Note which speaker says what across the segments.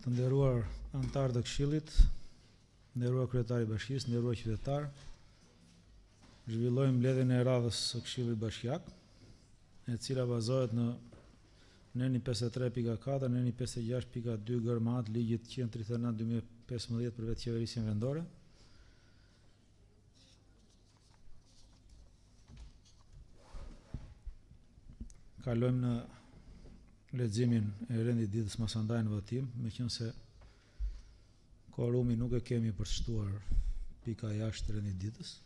Speaker 1: Të nderuar anëtarë të Këshillit, nderuar kryetari i Bashkisë, nderuar qytetar, zhvillojmë mbledhjen e radhës së Këshillit Bashkiak, e cila bazohet në Neni 53.4, Neni 56.2 gërmat ligjit 139/2015 për vetë qeverisjen vendore. Kalojmë në leximin e rendit ditës masandaj në votim, meqense korumi nuk e kemi përshtuar pika jashtë rendit ditës.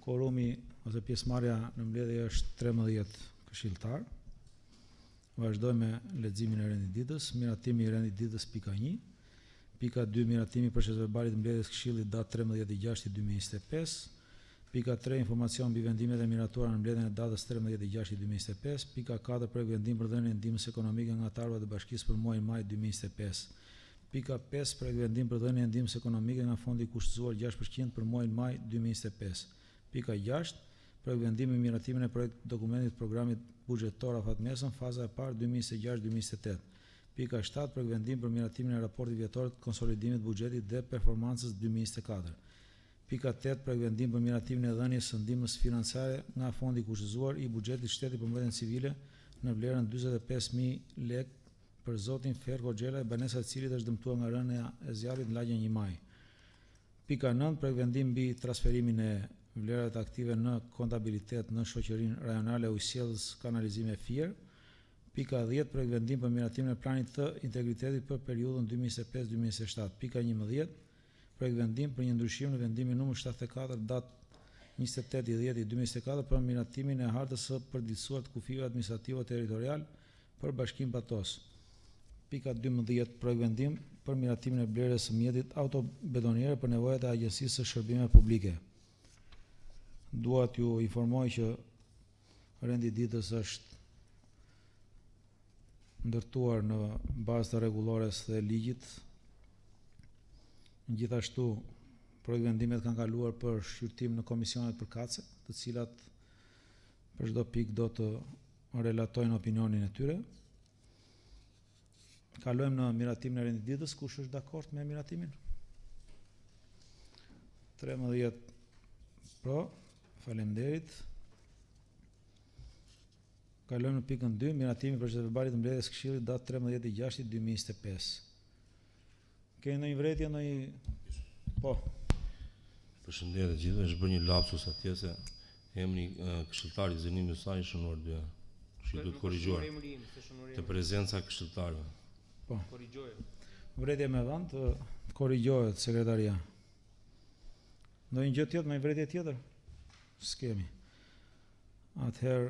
Speaker 1: Korumi ose pjesëmarrja në mbledhje është 13 këshilltar. Vazhdojmë me leximin e rendit ditës. Miratimi i rendit ditës pika 1. Pika 2, miratimi procesverbalit mbledhjes Këshillit datë 13/6/2025. Pika 3, informacion mbi vendimet e miratuara në mbledhjen e datës 13/6/2025. Pika 4, projekt vendim për dhënien e ndihmës ekonomike nga anëtarët e Bashkisë për muajin maj 2025. Pika 5, projekt vendim për dhënien e ndihmës ekonomike nga fondi i kushtzuar 6% për muajin maj 2025. Pika 6, projekt vendim me miratimin e projekt dokumentit programit buxhetor afatmesëm faza e parë 2026-2028. Pika 7, projekt vendim për miratimin e raportit vjetor të konsolidimit buxhetit dhe performancës 2024. Pika 8, projekt vendim për miratimin e dhënies së ndihmës financiare nga fondi i kushtzuar i buxhetit shtetit për mbrojtjen civile në vlerën 45.000 lekë për zotin Ferko Xhela, banesa e cilit është dëmtuar nga rënja e zjarrit në lagjen 1 maj. Pika 9, projekt vendim mbi transferimin e vlerave të aktive në kontabilitet në shoqërinë rajonale ujësjellës kanalizimi e Fier. Pika 10, projekt vendim për miratimin e planit të integritetit për periudhën 2025-2027. Pika 11, projekt vendim për një ndryshim në vendimin numër 74 datë 28/10/2024 për miratimin e hartës së përditësuar të kufive administrativo-territorial për Bashkinë Patos. Pika 12, projekt vendim për miratimin e blerjes së mjetit autobetoniere për nevojat e Agjencisë së Shërbimeve Publike. Dua t'ju informoj që rendi ditës është ndërtuar në bazë të rregullores dhe ligjit. Gjithashtu, projekt vendimet kanë kaluar për shqyrtim në komisionet përkatëse, të cilat për çdo pikë do të relatojnë opinionin e tyre. Kalojmë në miratimin e rendit ditës. Kush është dakord me miratimin? 13 pro, faleminderit. Kalojmë në pikën 2, miratimi për procesverbalit të mbledhjes Këshillit datë 13/6/2025. Keni ndonjë vërejtje, ndonjë? Po.
Speaker 2: Përshëndetje të gjithëve, është bërë një lapsus atje se emri këshilltari i zënimit të saj shënuar 2. Kështu duhet korrigjuar. Të prezenca këshilltarëve.
Speaker 1: Po. Korrigjohet. Vërejtje me vend, korrigjohet sekretaria. Ndonjë gjë tjetër, ndonjë vërejtje tjetër? S'kemi. Atëherë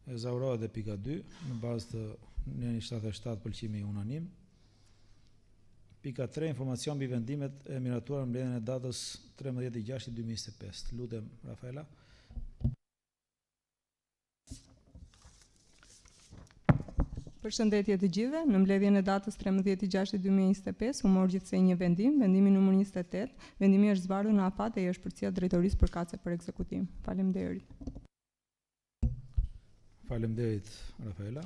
Speaker 1: e zaurohet dhe pika 2 në bazë të Neni 77 pëlqimi unanim. Pika 3, informacion mbi vendimet e miratuara në mbledhjen e datës 13/6/2025. Lutem, Rafaela.
Speaker 3: Përshëndetje të gjithëve. Në mbledhjen e datës 13/6/2025 u mor gjithsej një vendim, vendimi numër 28. Vendimi është zbardhur në afat dhe i është përcjell drejtorisë përkatëse për ekzekutim. Faleminderit.
Speaker 1: Faleminderit, Rafaela.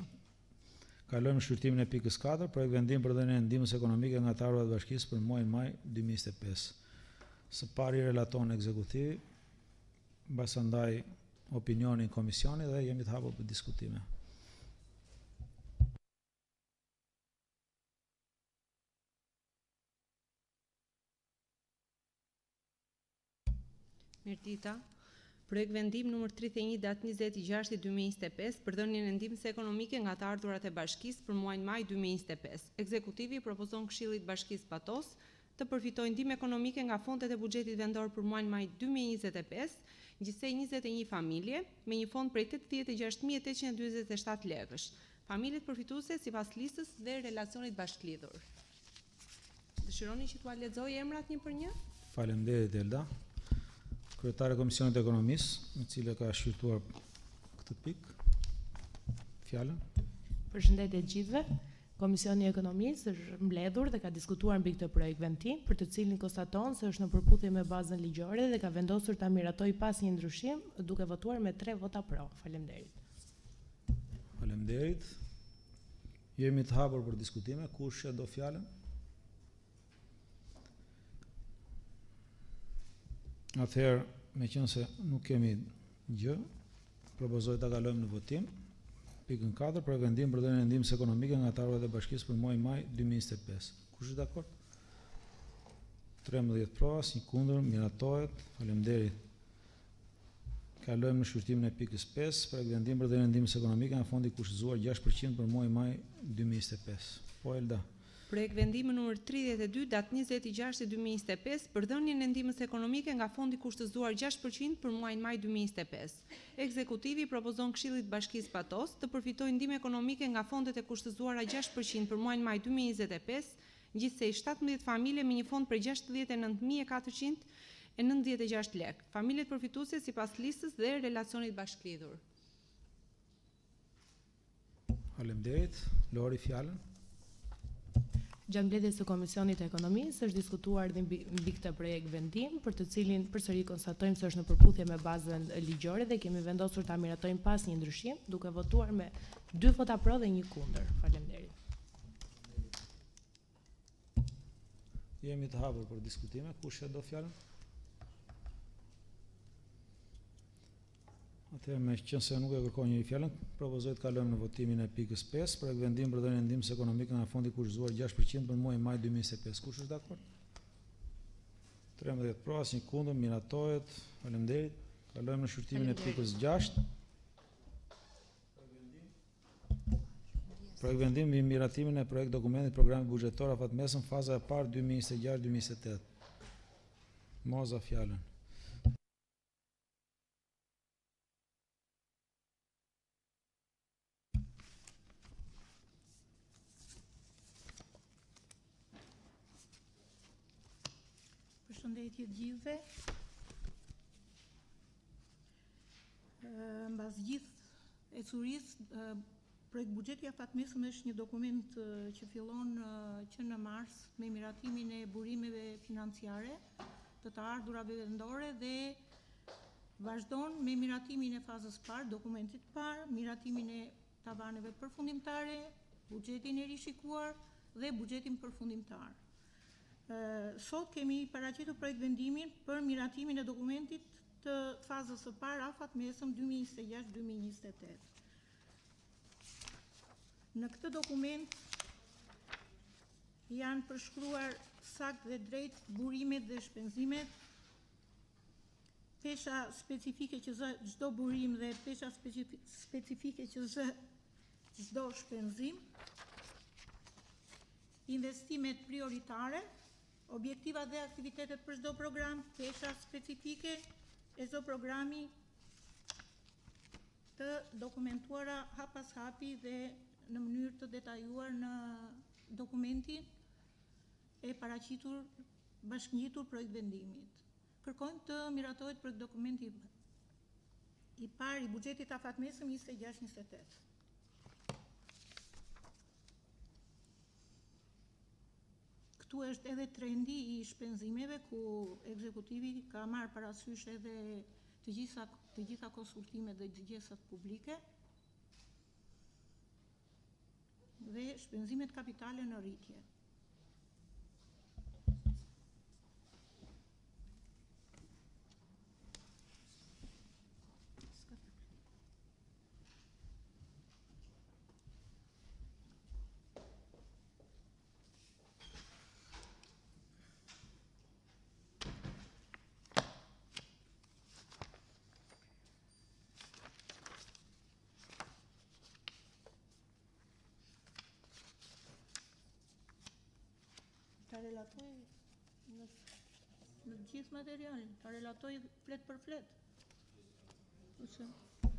Speaker 1: Kalojmë në shqyrtimin e pikës 4, projekt vendim për dhënien e ndihmës ekonomike nga anëtarët e Bashkisë për muajin maj 2025. Së pari relaton ekzekutivi, pasandaj opinioni i komisionit dhe jemi të hapur për diskutime.
Speaker 4: Mirëdita. Projekt vendim numër 31 datë 20/6/2025 për dhënien e ndihmës ekonomike nga të ardhurat e Bashkisë për muajin maj 2025. Ekzekutivi propozon Këshillit Bashkisë Patos të përfitojë ndihmë ekonomike nga fondet e buxhetit vendor për muajin maj 2025, gjithsej 21 familje me një fond prej 86.847 lekësh. Familjet përfituese sipas listës dhe relacionit bashklidhur. Dëshironi që t'ua lexoj emrat një për një?
Speaker 1: Faleminderit Elda. Kryetare e Komisionit të Ekonomisë, me cila ka shqyrtuar këtë pikë. Fjalën.
Speaker 5: Përshëndetje të gjithëve. Komisioni i Ekonomisë është mbledhur dhe ka diskutuar mbi këtë projekt vendim, për të cilin konstaton se është në përputhje me bazën ligjore dhe ka vendosur ta miratojë pas një ndryshim, duke votuar me 3 vota pro. Faleminderit.
Speaker 1: Faleminderit. Jemi të hapur për diskutime. Kush e do fjalën? Atëherë, meqense nuk kemi gjë, propozoj ta kalojmë në votim. Pikën 4, për vendim për dhënien e ndihmës ekonomike nga anëtarët e bashkisë për muajin maj 2025. Kush është dakord? 13 pro, asnjë kundër, miratohet. Faleminderit. Kalojmë në shqyrtimin e pikës 5, për vendim për dhënien e ndihmës ekonomike nga fondi kushtëzuar 6% për muajin maj 2025. Po Elda.
Speaker 4: Projekt vendimi numër 32 datë 26/2025 për dhënien e ndihmës ekonomike nga fondi kushtëzuar 6% për muajin maj 2025. Ekzekutivi propozon Këshillit të Bashkisë Patos të përfitojë ndihmë ekonomike nga fondet e kushtëzuara 6% për muajin maj 2025, gjithsej 17 familje me një fond për 69.496 lekë. Familjet përfituese sipas listës dhe relacionit bashkëlidhur.
Speaker 1: Faleminderit. Lori fjalën.
Speaker 5: Gjambledhjes së Komisionit të Ekonomisë është diskutuar dhe mbi këtë projekt vendim, për të cilin përsëri konstatojmë se është në përputhje me bazën ligjore dhe kemi vendosur ta miratojmë pas një ndryshim, duke votuar me 2 vota pro dhe 1 kundër. Faleminderit.
Speaker 1: Jemi të hapur për diskutime. Kush e do fjalën? Atëherë, meqense nuk e kërkon njëri fjalën, propozoj të kalojmë në votimin e pikës 5 për vendim për dhënien e ndihmës ekonomike nga fondi kushtëzuar 6% për muajin maj 2025. Kush është dakord? 13 pro, asnjë kundër, miratohet. Faleminderit. Kalojmë në shqyrtimin e pikës 6. Projekt vendim mbi miratimin e projekt dokumentit programit buxhetor afatmesëm faza e parë 2026-2028. Moza fjalën.
Speaker 6: Përshëndetje të gjithëve. Mbas gjithë ecurisë, projekt buxheti i afatmesëm është një dokument që fillon që në mars me miratimin e burimeve financiare të të ardhurave vendore dhe vazhdon me miratimin e fazës parë, dokumentit parë, miratimin e tavaneve përfundimtare, buxhetin e rishikuar dhe buxhetin përfundimtar. Sot kemi paraqitur projekt vendimin për miratimin e dokumentit të fazës së parë afatmesëm 2026-2028. Në këtë dokument janë përshkruar sakt dhe drejt burimet dhe shpenzimet, pesha specifike që zë çdo burim dhe pesha specifike që zë çdo shpenzim, investimet prioritare, objektiva dhe aktivitetet për çdo program, pesha specifike e çdo programi të dokumentuara hap pas hapi dhe në mënyrë të detajuar në dokumentin e paraqitur bashkëngjitur projekt vendimit. Kërkojmë të miratohet projekt dokumenti i parë i buxhetit afatmesëm 26-28. Këtu është edhe trendi i shpenzimeve ku ekzekutivi ka marrë parasysh edhe të gjitha konsultimet dhe dëgjesat publike dhe shpenzimet kapitale në rritje. Ta relatoj në gjithë materialin, ta relatoj flet për flet.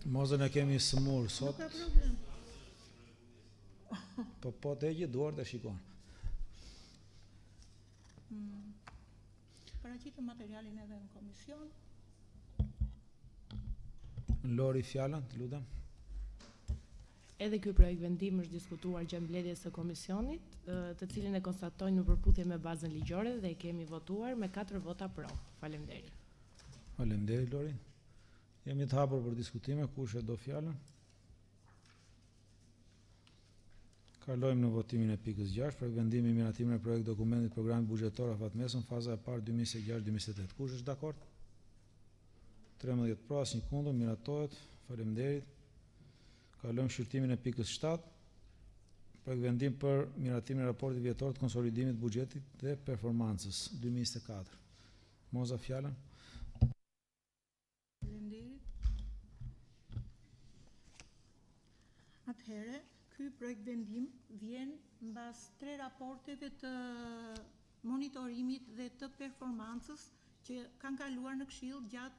Speaker 1: Mozën e kemi sëmur sot.
Speaker 6: Nuk ka problem.
Speaker 1: Po të heqë duart e shikon.
Speaker 6: Paraqitëm materialin edhe në komision.
Speaker 1: Lori fjalën, të lutem.
Speaker 5: Edhe ky projekt vendim është diskutuar gjatë mbledhjes së komisionit, të cilin e konstatojnë në përputhje me bazën ligjore dhe e kemi votuar me 4 vota pro. Faleminderit.
Speaker 1: Faleminderit Lori. Jemi të hapur për diskutime, kush e do fjalën? Kalojmë në votimin e pikës 6 për vendimin e miratimin e projekt dokumentit programit buxhetor afatmesëm faza e parë 2026-2028. Kush është dakord? 13 pra, asnjë kundër, miratohet. Faleminderit. Kalojmë shqyrtimin e pikës 7. Projekt vendim për miratimin e raportit vjetor të konsolidimit të buxhetit dhe performancës 2024. Moza, fjalën.
Speaker 6: Faleminderit. Atëherë, ky projekt vendim vjen mbas 3 raporteve të monitorimit dhe të performancës që kanë kaluar në Këshill gjatë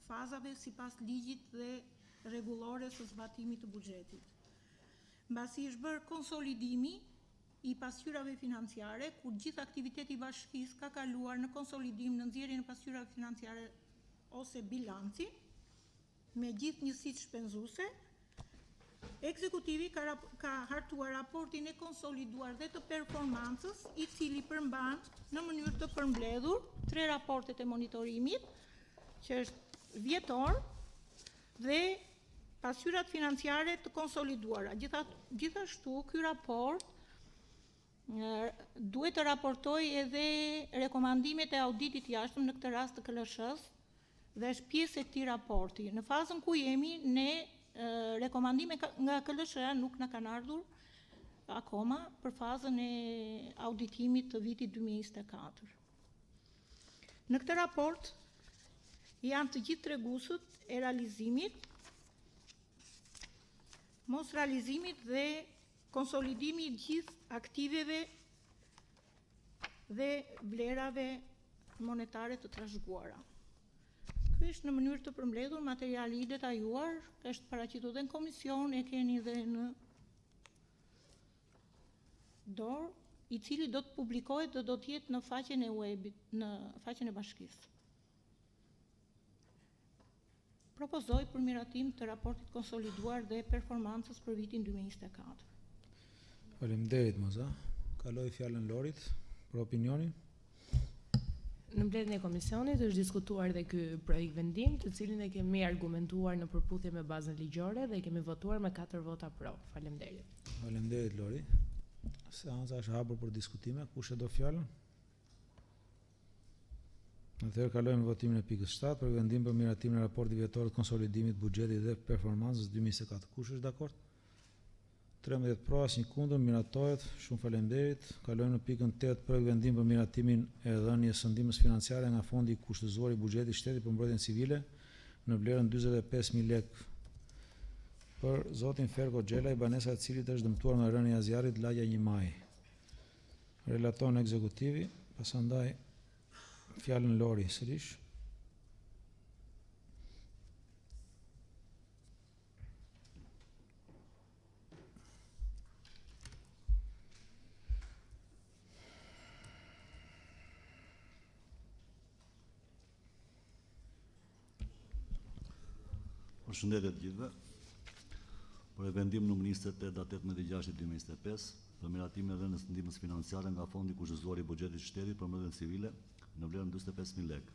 Speaker 6: fazave sipas ligjit dhe rregullore së zbatimit të buxhetit. Mbasi është bërë konsolidimi i pasqyrave financiare, kur gjithë aktiviteti i bashkisë ka kaluar në konsolidim në nxjerrjen e pasqyrave financiare ose bilanci, me gjithë njësitë shpenzuese, ekzekutivi ka hartuar raportin e konsoliduar dhe të performancës, i cili përmban në mënyrë të përmbledhur 3 raportet e monitorimit, që është vjetor dhe pasqyrat financiare të konsoliduara. Gjithashtu, ky raport duhet të raportojë edhe rekomandimet e auditit jashtëm, në këtë rast të KLSH-s, dhe është pjesë e këtij raporti. Në fazën ku jemi, ne rekomandime nga KLSH-ja nuk na kanë ardhur akoma për fazën e auditimit të vitit 2024. Në këtë raport janë të gjithë treguesët e realizimit, mos realizimit dhe konsolidimi i gjithë aktiveve dhe vlerave monetare të trashëguara. Ky është në mënyrë të përmbledhur materiali i detajuar, është paraqitur dhe në komision, e keni dhe në dorë, i cili do të publikohet dhe do të jetë në faqen e webit, në faqen e bashkisë. Propozoj për miratim të raportit konsoliduar dhe performancës për vitin 2024.
Speaker 1: Faleminderit, Moza. Kaloj fjalën Lorit për opinionin.
Speaker 5: Në mbledhjen e komisionit është diskutuar dhe ky projekt vendim, të cilin e kemi argumentuar në përputhje me bazën ligjore dhe kemi votuar me 4 vota pro. Faleminderit.
Speaker 1: Faleminderit, Lori. Seanca është hapur për diskutime. Kush e do fjalën? Atëherë kalojmë në votimin e pikës 7 për vendim për miratimin e raportit vjetor të konsolidimit të buxhetit dhe performancës 2024. Kush është dakord? 13 pro, asnjë kundër, miratohet. Shumë faleminderit. Kalojmë në pikën 8 për vendim për miratimin e dhënies së ndihmës financiare nga fondi i kushtëzuar i buxhetit shtetit për mbrojtjen civile në vlerën 45.000 lekë për zotin Ferko Xhelaj, banesa e cilit është dëmtuar nga rënia e zjarrit lagja 1 maj. Relaton ekzekutivi, pasandaj fjalën Lori sërish.
Speaker 7: Përshëndetje të gjithëve. Për vendim numër 28 datë 18/6/2025 për miratimin e dhënies së ndihmës financiare nga fondi i kushtëzuar i buxhetit shtetit për mbrojtjen civile në vlerën 45.000 lekë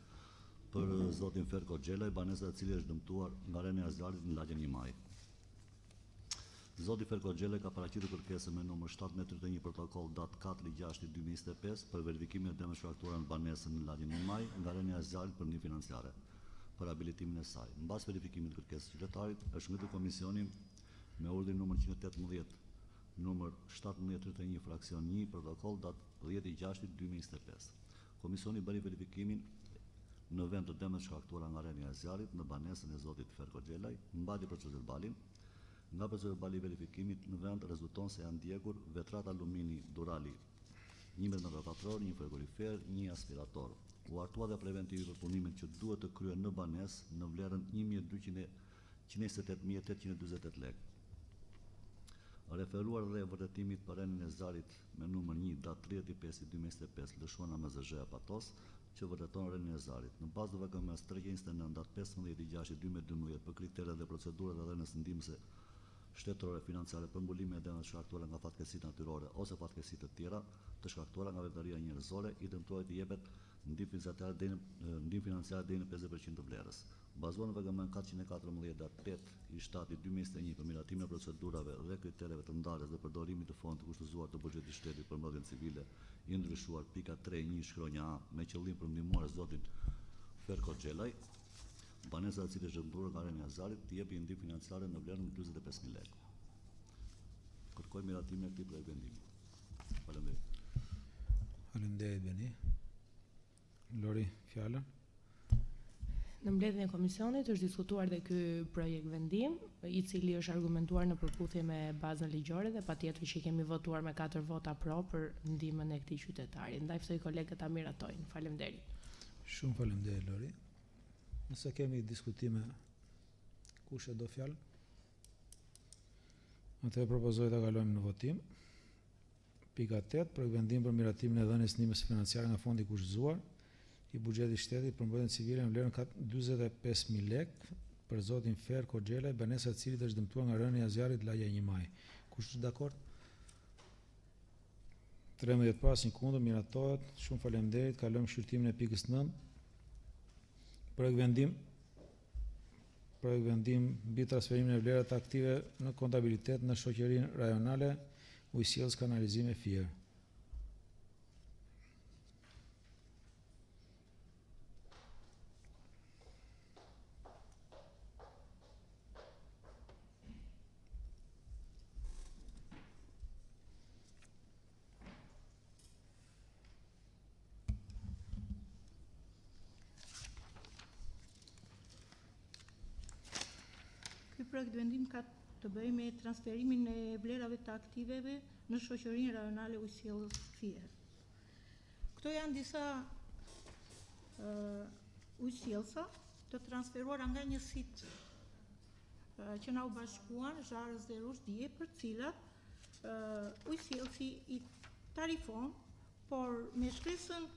Speaker 7: për zotin Ferko Xhelaj, banesa e cili është dëmtuar nga rënia e zjarrit në lagjen 1 maj. Zoti Ferko Xhelaj ka paraqitur kërkesën me numër 731 protokoll datë 4/6/2025 për verifikimin e dëmeve shkaktuara në banesën në lagjen 1 maj nga rënia e zjarrit për ndihmë financiare për habilitimin e saj. Mbas verifikimit të kërkesës së qytetarit, është ngritur komisioni me urdhrin numër 118 numër 1731 fraksion 1 protokoll datë 10/6/2025. Komisioni bëri verifikimin në vend të dëmeve shkaktuara nga rënia e zjarrit në banesën e zotit Ferko Xhelaj, mbajti procedurbalin. Nga procedurali i verifikimit në vend rezulton se janë ndjekur vetrat alumini Durali 1 metër katror, 1 frigorifer, 1 aspirator. U hartua dhe preventivi për punimet që duhet të kryen në banesë në vlerën 1.228.848 lekë. Referuar dhe vërtetimit për rënien e zjarrit me numër 1 datë 30/5/2025 Lëshuana MZZ Patos, që vërteton rënien e zjarrit. Në bazë të VKM 329 datë 15/6/2012 për kriteret dhe procedurat e dhënies ndihmëse shtetërore financiare për mbulimin e dëmeve shkaktuara nga fatkeqësitë natyrore ose fatkeqësitë të tjera të shkaktuara nga veprimtaria njerëzore, i dëmtuarit i jepet ndihmë financiare deri në 50% të vlerës. Bazuar në VKM 414 datë 8/7/2021 për miratimin e procedurave dhe kritereve të ndarjes dhe përdorimit të fondit të kushtëzuar të buxhetit shtetit për mbrojtjen civile, i ndryshuar pika 3.1 shkronja A me qëllim për ndihmuar zotin Ferko Xhelaj, banesa e cilës është dëmtuar nga Reni Azarit të jepë një ndihmë financiare në vlerën 45.000 lekë. Kërkoj miratimin e këtij projekt vendimi. Faleminderit.
Speaker 1: Faleminderit Beni. Lori, fjalën.
Speaker 5: Në mbledhjen e komisionit është diskutuar dhe ky projekt vendim, i cili është argumentuar në përputhje me bazën ligjore dhe patjetër që kemi votuar me 4 vota pro për ndihmën e këtij qytetari. Ndaj ftoj kolegët ta miratojnë. Faleminderit.
Speaker 1: Shumë faleminderit Lori. Nëse kemi diskutime, kush e do fjalën? Atëherë propozoj ta kalojmë në votim. Pika 8, projekt vendim për miratimin e dhënies ndihmës financiare nga fondi kushtzuar i buxhetit shtetit për mbrojtjen civile në vlerën 45.000 lekë për zotin Fer Koxhela, banesa e cilit është dëmtuar nga rënia e zjarrit lagja 1 maj. Kush është dakord? 13 për, asnjë kundër, miratohet. Shumë faleminderit. Kalojmë shqyrtimin e pikës 9. Projekt vendim mbi transferimin e vlerat aktive në kontabilitet në shoqërinë rajonale Ujësjellës Kanalizime Fier.
Speaker 6: Ky projekt vendim ka të bëjë me transferimin e vlerave të aktiveve në shoqërinë rajonale Ujësjellës Fier. Këto janë disa ujësjellësa të transferuara nga njësitë që na u bashkuan Zharës dhe Rushdie, për cilat ujësjellësi i tarifon, por me shkresën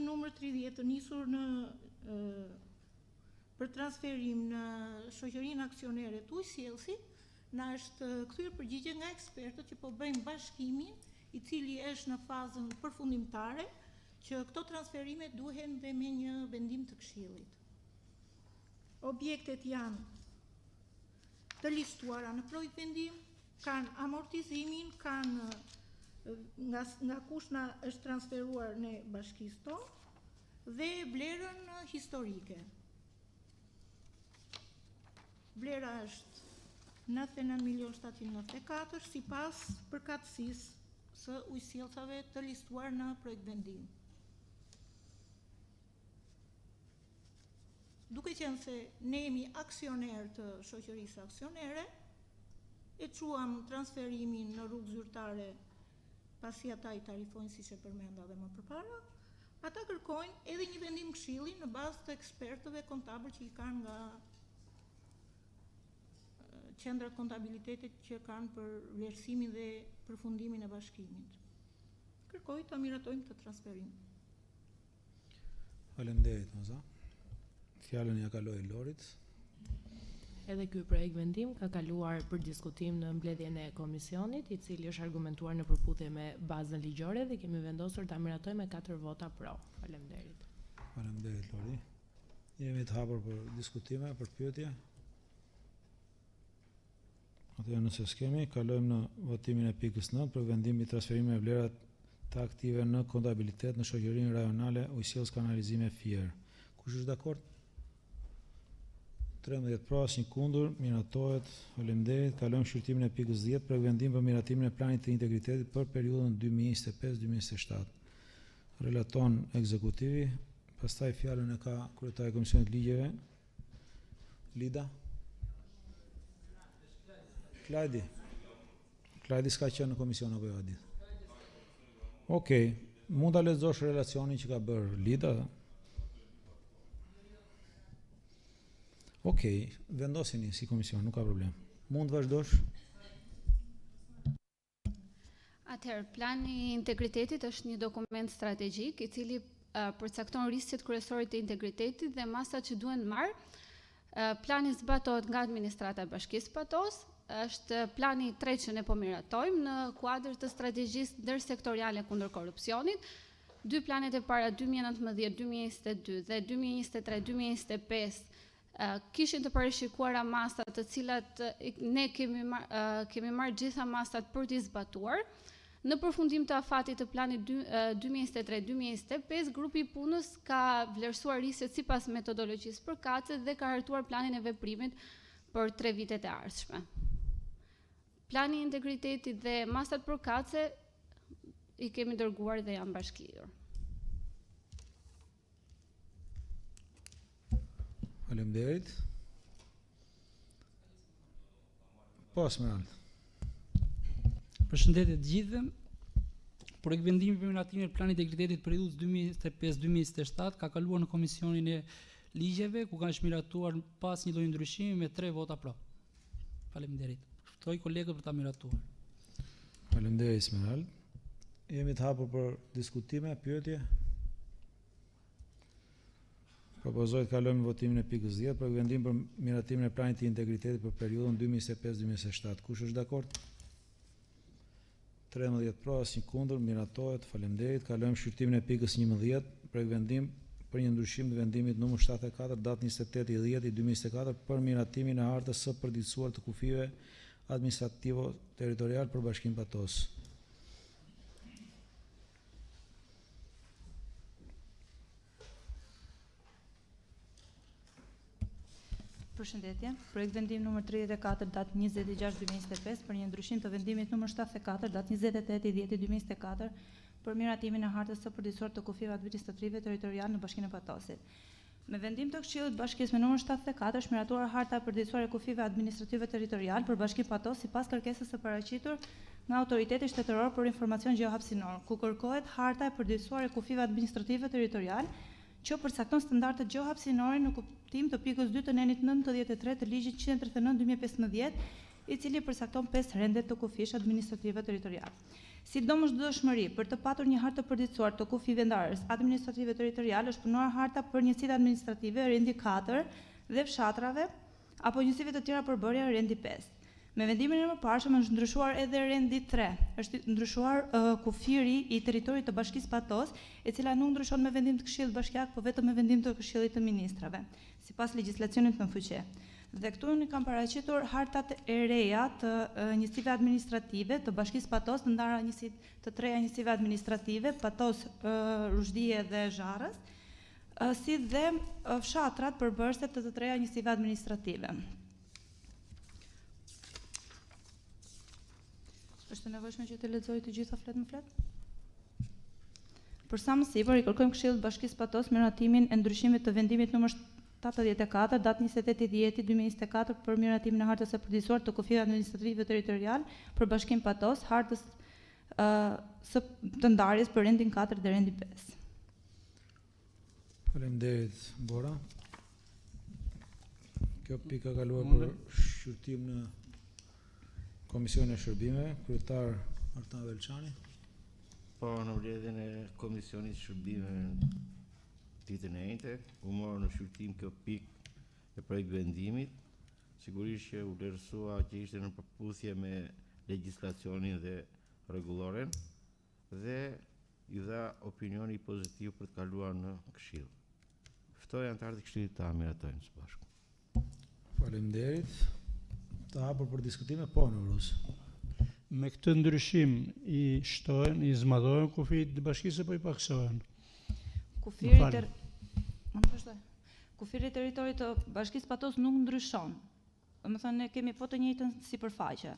Speaker 6: numër 30 të nisur në për transferim në shoqërinë aksionere të ujësjellësit, na është kthyer përgjigje nga ekspertët që po bëjnë bashkimin, i cili është në fazën përfundimtare, që këto transferime duhen dhe me një vendim të Këshillit. Objektet janë të listuara në projekt vendim, kanë amortizimin, kanë nga kush na është transferuar në bashkisë tonë dhe vlerën historike. Vlera është 99.794 sipas përkatësisë së ujësjellësave të listuar në projekt vendim. Duke qenë se ne jemi aksioner të shoqërisë aksionere, e quam transferimin në rrugë zyrtare pasi ata i tarifojnë siç e përmenda dhe më përpara, ata kërkojnë edhe një vendim këshilli në bazë të ekspertëve kontabël që i kanë nga qendrat kontabilitetit që kanë për vlerësimin dhe përfundimin e bashkimit. Kërkoj ta miratojmë këtë transferim.
Speaker 1: Faleminderit, Moza. Fjalën ja kaloj Lorit.
Speaker 5: Edhe ky projekt vendim ka kaluar për diskutim në mbledhjen e komisionit, i cili është argumentuar në përputhje me bazën ligjore dhe kemi vendosur ta miratojmë me 4 vota pro. Faleminderit.
Speaker 1: Faleminderit Lori. Jemi të hapur për diskutime, për pyetje. Atëherë nëse s'kemi, kalojmë në votimin e pikës 9 për vendimin e transferimit e vlerat të aktive në kontabilitet në shoqërinë rajonale Ujësjellës Kanalizime Fier. Kush është dakord? 13 pra, asnjë kundër, miratohet. Faleminderit. Kalojmë shqyrtimin e pikës 10 për vendim për miratimin e planit të integritetit për periudhën 2025-2027. Relaton ekzekutivi, pastaj fjalën e ka kryetari i Komisionit Ligjeve. Lida. Klajdi s'ka qenë në komision apo jo a ditë? Okej, mund ta lexosh relacionin që ka bërë Lida? Okej, vendosini si komision, nuk ka problem. Mund të vazhdosh?
Speaker 8: Atëherë, plani i integritetit është një dokument strategjik i cili përcakton rrisjet kryesore të integritetit dhe masat që duhen marrë. Plani zbatohet nga administrata e Bashkisë Patos. Është plani i tretë që ne po miratojmë në kuadër të strategjisë ndërsektoriale kundër korrupsionit. Dy planet e para 2019-2022 dhe 2023-2025 kishin të parashikuara masat të cilat ne kemi marrë gjitha masat për t'i zbatuar. Në përfundim të afatit të planit 2023-2025, grupi i punës ka vlerësuar risket sipas metodologjisë përkatëse dhe ka hartuar planin e veprimit për 3 vitet e ardhshme. Plani i integritetit dhe masat përkatëse i kemi dërguar dhe janë bashkëlidhur.
Speaker 1: Faleminderit. Po, Smerald.
Speaker 9: Përshëndetje të gjithëve. Projekt vendimi për miratimin e planit të integritetit periudhës 2025-2027 ka kaluar në Komisionin e Ligjeve, ku kanë miratuar pas një lloji ndryshimi me 3 vota pro. Faleminderit. Ftoj kolegët për ta miratuar.
Speaker 1: Faleminderit, Smerald. Jemi të hapur për diskutime, pyetje. Propozoj të kalojmë votimin e pikës 10 për vendim për miratimin e planit të integritetit për periudhën 2025-2027. Kush është dakord? 13 pro, asnjë kundër, miratohet. Faleminderit. Kalojmë shqyrtimin e pikës 11 për vendim për një ndryshim të vendimit numër 74 datë 28/10/2024 për miratimin e hartës së përditësuar të kufive administrativo-territorial për Bashkinë Patos.
Speaker 10: Përshëndetje. Projekt vendim numër 34 datë 26/2025 për një ndryshim të vendimit numër 74 datë 28/10/2024 për miratimin e hartës së përditësuar të kufive administrative territorial në Bashkinë e Patosit. Me vendim të Këshillit Bashkisë me numër 74 është miratuar harta e përditësuar e kufive administrative territorial për Bashkinë Patos sipas kërkesës së paraqitur nga Autoriteti Shtetëror për Informacion Gjeohapësinor, ku kërkohet harta e përditësuar e kufive administrative territorial që përcakton standardet gjeohapësinore në kuptim të pikës 2 të nenit 93 të ligjit 139/2015, i cili përcakton 5 rendet të kufish administrative territorial. Si domosdoshmëri për të patur një hartë të përditësuar të kufi vendarës administrative territorial është punuar harta për njësitë administrative rendi 4 dhe fshatrave apo njësive të tjera përbërja rendi 5. Me vendimin e mëparshëm është ndryshuar edhe rendi 3. Është ndryshuar kufiri i territorit të Bashkisë Patos, e cila nuk ndryshon me vendim të Këshillit Bashkiak, por vetëm me vendim të Këshillit të Ministrave, sipas legjislacionit në fuqi. Dhe këtu unë kam paraqitur hartat e reja të njësive administrative të Bashkisë Patos, ndara të treja njësive administrative, Patos, Rushdie dhe Zharës, si dhe fshatrat përbërëse të treja njësive administrative. Është nevojshme që të lexoj të gjitha flet më flet? Për sa më sipër, i kërkojmë Këshillit Bashkisë Patos miratimin e ndryshimit të vendimit numër 74 datë 28/10/2024 për miratimin e hartës së përditësuar të kufive administrative territorial për Bashkinë Patos, hartës së të ndarjes për rendin 4 dhe rendin 5.
Speaker 1: Faleminderit, Bora. Kjo pika kaluar për shqyrtim në Komisionin e Shërbimeve, kryetar Artan Velçani.
Speaker 11: Po, në mbledhjen e Komisionit Shërbimeve ditën e njëjtë, u morë në shqyrtim kjo pikë e projekt vendimit, sigurisht që u vlerësua që ishte në përputhje me legjislacionin dhe rregulloren dhe i dha opinioni pozitiv për të kaluar në Këshill. Ftoj anëtarët e Këshillit ta miratojnë së bashku.
Speaker 1: Faleminderit. Të hapur për diskutime, po në vrusë.
Speaker 12: Me këtë ndryshim i shtohen, i zmadhohen kufit të bashkisë apo i paksohen?
Speaker 10: Kufiri i territorit të Bashkisë Patos nuk ndryshon. Domethënë ne kemi po të njëjtën sipërfaqe,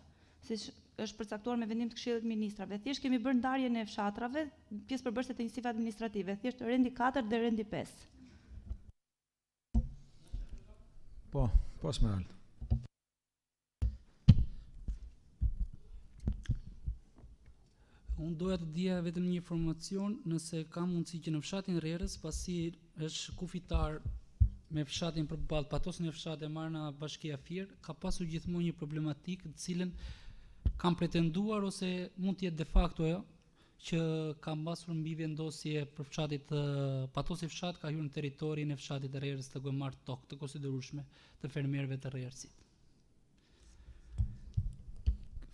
Speaker 10: siç është përcaktuar me vendim të Këshillit të Ministrave. Thjesht kemi bërë ndarjen e fshatrave, pjesë përbërëse të njësive administrative, thjesht rendi 4 dhe rendi 5.
Speaker 1: Po Smerald.
Speaker 9: Unë doja të dija vetëm një informacion nëse ka mundësi që në fshatin Rrerës, pasi është kufitar me fshatin përballë Patos në fshat e Marna Bashkia Fier, ka pasur gjithmonë një problematikë të cilën kanë pretenduar ose mund të jetë de facto që ka mbasur mbi vendosje për fshatit Patosi fshat ka hyrë në territorin e fshatit të Rrerës të marrë tokë të konsiderueshme të fermerëve të Rrerësit.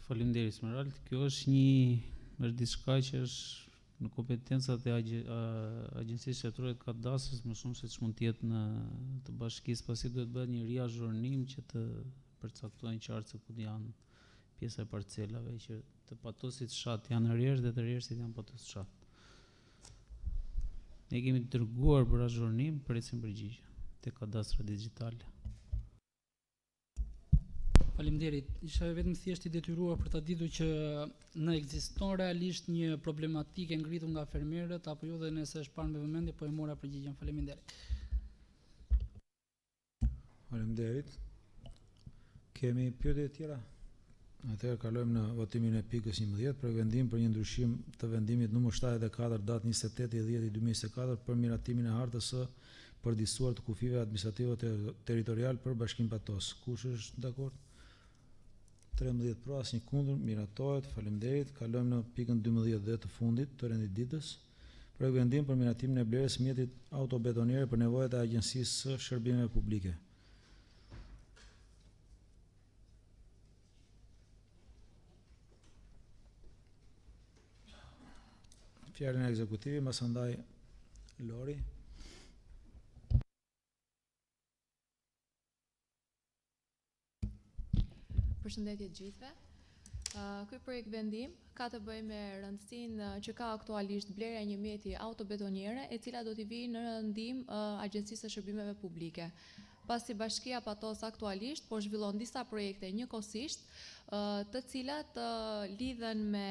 Speaker 13: Faleminderit Smerald, kjo është diçka që është në kompetencat e Agjencisë Shtetërore të Kadastrit më shumë se ç'mund të jetë në të bashkisë, pasi duhet bëhet një riazhurnim që të përcaktojnë qartë se ku janë pjesa e parcelave që të patosit fshat janë rrjesh dhe të rrjeshtit janë patos fshat. Ne kemi dërguar për azhurnim, presim përgjigje te kadastra digjitale.
Speaker 9: Faleminderit. Isha vetëm thjesht i detyruar për ta ditur që në ekziston realisht një problematike ngritur nga fermerët apo jo, dhe nëse është parë me vëmendje, po e mora përgjigjen. Faleminderit.
Speaker 1: Faleminderit. Kemi pyetje të tjera? Atëherë kalojmë në votimin e pikës 11, për vendim për një ndryshim të vendimit numër 74 datë 28/10/2024 për miratimin e hartës së përditësuar të kufive administrative territorial për Bashkinë Patos. Kush është dakord? 13 pro, asnjë kundër, miratohet. Faleminderit. Kalojmë në pikën 12 dhe të fundit të renditditës. Projekt vendim për miratimin e blerjes së mjetit autobetoniere për nevojat e Agjencisë së Shërbimeve Publike. Fjalën e ekzekutivi, masandaj Lori.
Speaker 14: Përshëndetje të gjithëve. Ky projekt vendim ka të bëjë me rëndësinë që ka aktualisht blerja e një mjeti autobetoniere, e cila do t'i vijë në ndihmë Agjencisë së Shërbimeve Publike. Pasi Bashkia Patos aktualisht po zhvillon disa projekte njëkohësisht, të cilat lidhen me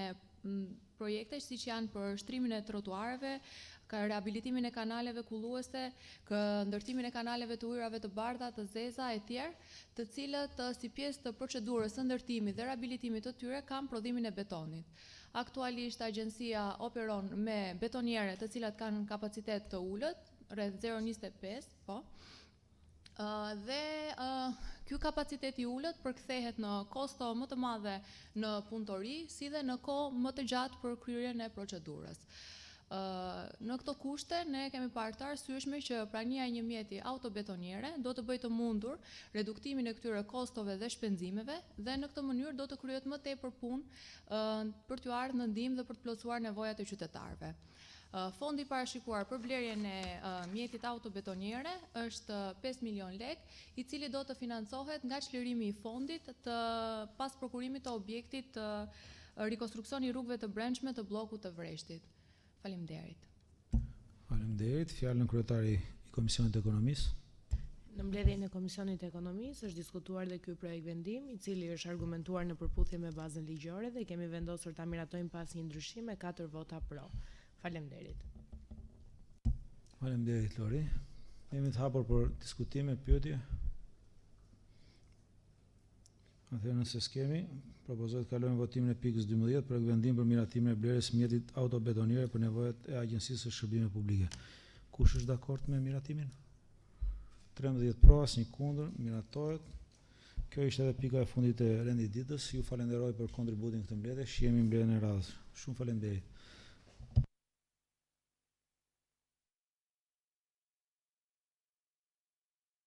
Speaker 14: projekte siç janë për shtrimin e trotuareve, ka rehabilitimin e kanaleve kulluese, ndërtimin e kanaleve të ujërave të bardha, të zeza e tjerë, të cilët si pjesë të procedurës së ndërtimit dhe rehabilitimit të tyre kanë prodhimin e betonit. Aktualisht agjencia operon me betoniere të cilat kanë kapacitet të ulët, rreth 0.25, po. Dhe ky kapacitet i ulët përkthehet në kosto më të madhe në punëtori, si dhe në kohë më të gjatë për kryerjen e procedurës. Në këto kushte ne kemi parë të arsyeshme që prania e një mjeti autobetoniere do të bëjë të mundur reduktimin e këtyre kostove dhe shpenzimeve, dhe në këtë mënyrë do të kryhet më tepër punë për t'u ardhur në ndihmë dhe për të plotësuar nevojat e qytetarëve. Fondi parashikuar për blerjen e mjetit autobetoniere është 5 milion lek, i cili do të financohet nga çlirimi i fondit pas prokurimit të objektit të rikonstruksioni rrugëve të brendshme të bllokut të Vreshtit. Faleminderit.
Speaker 1: Faleminderit. Fjalën kryetari i Komisionit të Ekonomisë.
Speaker 5: Në mbledhjen e Komisionit të Ekonomisë është diskutuar dhe ky projekt vendim, i cili është argumentuar në përputhje me bazën ligjore dhe kemi vendosur ta miratojmë pas një ndryshimi me 4 vota pro. Faleminderit.
Speaker 1: Faleminderit Lori. Jemi të hapur për diskutime, pyetje. Atëherë nëse s'kemi, propozohet të kalojmë votimin e pikës 12 për vendim për miratimin e blerjes së mjetit autobetoniere për nevojat e Agjencisë së Shërbimeve Publike. Kush është dakord me miratimin? 13 pro, asnjë kundër, miratohet. Kjo ishte edhe pika e fundit e renditdittës. Ju falenderoj për kontributin këtë mbledhje. Shihemi mbledhjen e radhës. Shumë faleminderit.